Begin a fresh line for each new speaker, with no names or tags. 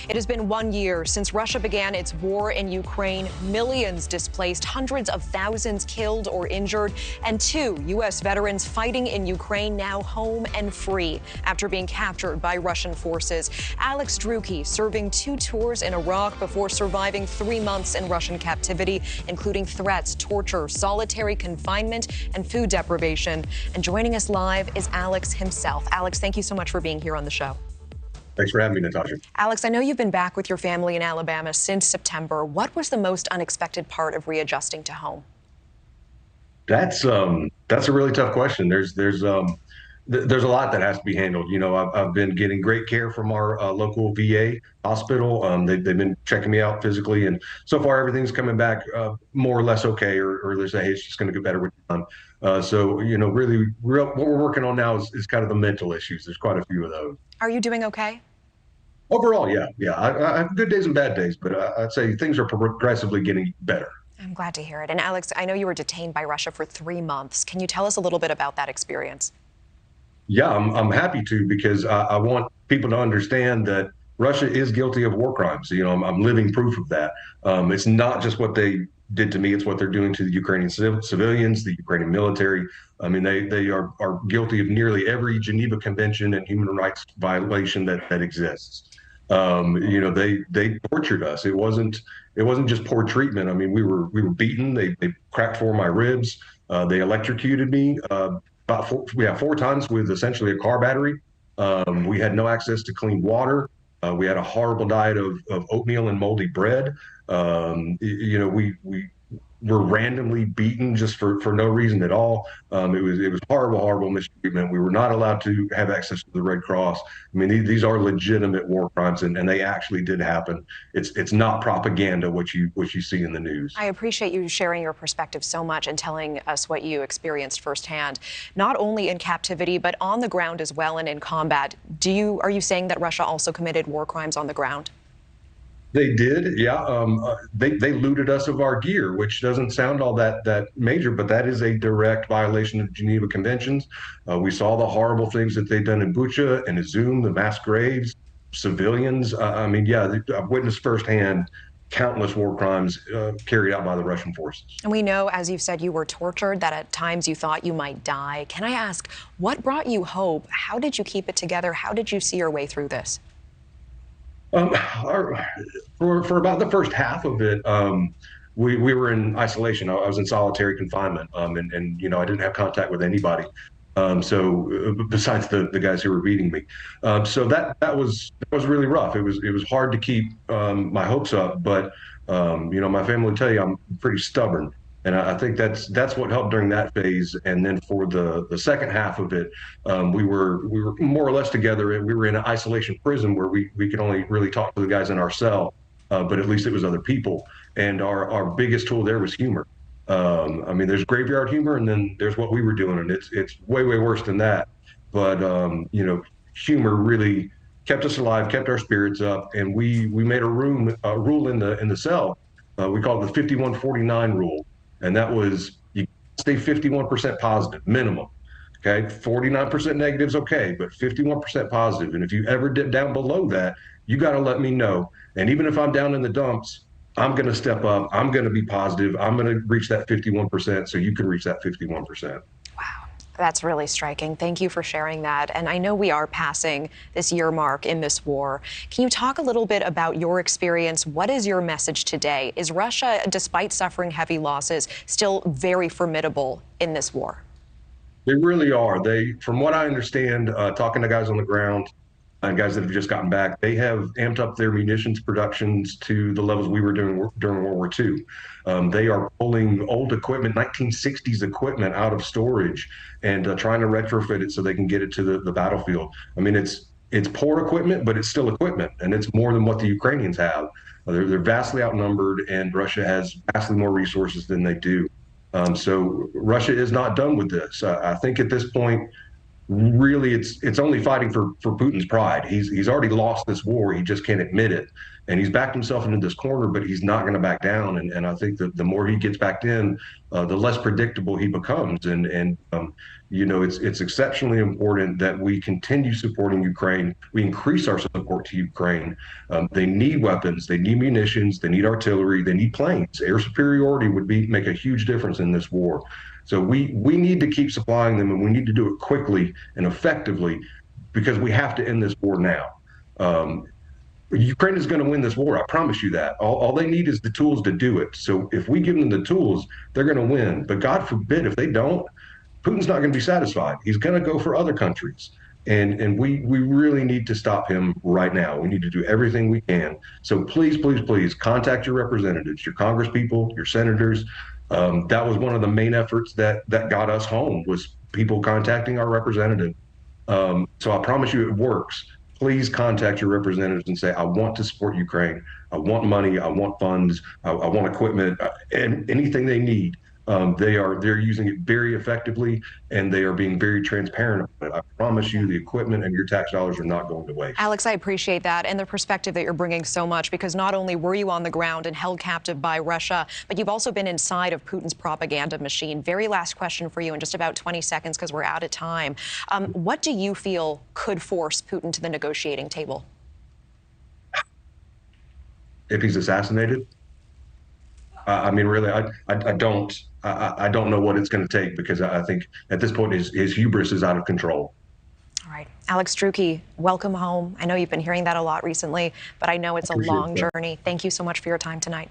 It has been 1 year since Russia began its war in Ukraine. Millions displaced, hundreds of thousands killed or injured, and 2 U.S. veterans fighting in Ukraine now home and free after being captured by Russian forces. Alex Drueke serving 2 tours in Iraq before surviving 3 months in Russian captivity, including threats, torture, solitary confinement, and food deprivation. And joining us live is Alex himself. Alex, thank you so much for being here on the show.
Thanks for having me, Natasha.
Alex, I know you've been back with your family in Alabama since September. What was the most unexpected part of readjusting to home?
That's a really tough question. There's a lot that has to be handled. You know, I've been getting great care from our local VA hospital. They've been checking me out physically, and so far everything's coming back more or less okay, or they say, hey, it's just going to get better with time. So, you know, really, what we're working on now is kind of the mental issues. There's quite a few of those.
Are you doing okay?
Overall, yeah. I have good days and bad days, but I'd say things are progressively getting better.
I'm glad to hear it. And Alex, I know you were detained by Russia for 3 months. Can you tell us a little bit about that experience?
Yeah, I'm happy to, because I want people to understand that Russia is guilty of war crimes. You know, I'm living proof of that. It's not just what they did to me; it's what they're doing to the Ukrainian civilians, the Ukrainian military. I mean, they are guilty of nearly every Geneva Convention and human rights violation that exists. You know, they tortured us. It wasn't just poor treatment. I mean, we were beaten. They cracked 4 of my ribs. They electrocuted me about 4 times with essentially a car battery. We had no access to clean water. We had a horrible diet of oatmeal and moldy bread. You know, we were randomly beaten just for no reason at all. It was horrible mistreatment. We were not allowed to have access to the Red Cross. I mean, these are legitimate war crimes, and they actually did happen. It's not propaganda what you see in the news.
I appreciate you sharing your perspective so much and telling us what you experienced firsthand, not only in captivity but on the ground as well and in combat. Are you saying that Russia also committed war crimes on the ground?
They did, yeah. They looted us of our gear, which doesn't sound all that major, but that is a direct violation of Geneva Conventions. We saw the horrible things that they've done in Bucha and Izum, the mass graves, civilians. I mean, yeah, I've witnessed firsthand countless war crimes carried out by the Russian forces.
And we know, as you've said, you were tortured, that at times you thought you might die. Can I ask, what brought you hope? How did you keep it together? How did you see your way through this?
For about the first half of it, we were in isolation. I was in solitary confinement, and you know, I didn't have contact with anybody. So besides the guys who were beating me, so that was really rough. It was hard to keep my hopes up, but you know, my family will tell you I'm pretty stubborn. And I think that's what helped during that phase. And then for the second half of it, we were more or less together. We were in an isolation prison where we could only really talk to the guys in our cell, but at least it was other people. And our biggest tool there was humor. I mean, there's graveyard humor, and then there's what we were doing, and it's way worse than that. But you know, humor really kept us alive, kept our spirits up, and we made a rule in the cell. We called it the 51-49 rule. And that was, you stay 51% positive minimum. Okay, 49% negative is okay, but 51% positive. And if you ever dip down below that, you got to let me know. And even if I'm down in the dumps, I'm going to step up. I'm going to be positive. I'm going to reach that 51%, so you can reach that 51%.
That's really striking. Thank you for sharing that. And I know we are passing this year mark in this war. Can you talk a little bit about your experience? What is your message today? Is Russia, despite suffering heavy losses, still very formidable in this war?
They really are. From what I understand, talking to guys on the ground and guys that have just gotten back, they have amped up their munitions productions to the levels we were doing during World War II. They are pulling old equipment, 1960s equipment, out of storage and trying to retrofit it so they can get it to the battlefield. I mean, it's poor equipment, but it's still equipment, and it's more than what the Ukrainians have. They're vastly outnumbered, and Russia has vastly more resources than they do. So Russia is not done with this. I think at this point, really, it's only fighting for Putin's pride. He's already lost this war. He just can't admit it, and he's backed himself into this corner. But he's not going to back down. And I think that the more he gets backed in, the less predictable he becomes. And it's exceptionally important that we continue supporting Ukraine. We increase our support to Ukraine. They need weapons, they need munitions, they need artillery, they need planes. Air superiority would make a huge difference in this war. So we need to keep supplying them, and we need to do it quickly and effectively because we have to end this war now. Ukraine is going to win this war. I promise you that. All they need is the tools to do it. So if we give them the tools, they're going to win. But God forbid if they don't, Putin's not going to be satisfied. He's going to go for other countries. And we really need to stop him right now. We need to do everything we can. So please, please, please contact your representatives, your congresspeople, your senators. That was one of the main efforts that got us home, was people contacting our representative. So I promise you it works. Please contact your representatives and say, I want to support Ukraine. I want money. I want funds. I want equipment and anything they need. They're using it very effectively, and they are being very transparent about it. I promise you the equipment and your tax dollars are not going to waste.
Alex, I appreciate that and the perspective that you're bringing so much, because not only were you on the ground and held captive by Russia, but you've also been inside of Putin's propaganda machine. Very last question for you in just about 20 seconds, because we're out of time. What do you feel could force Putin to the negotiating table?
If he's assassinated, I mean, really, I don't know what it's going to take, because I think at this point his hubris is out of control.
All right. Alex Drueke, welcome home. I know you've been hearing that a lot recently, but I know it's a long journey. Thank you so much for your time tonight.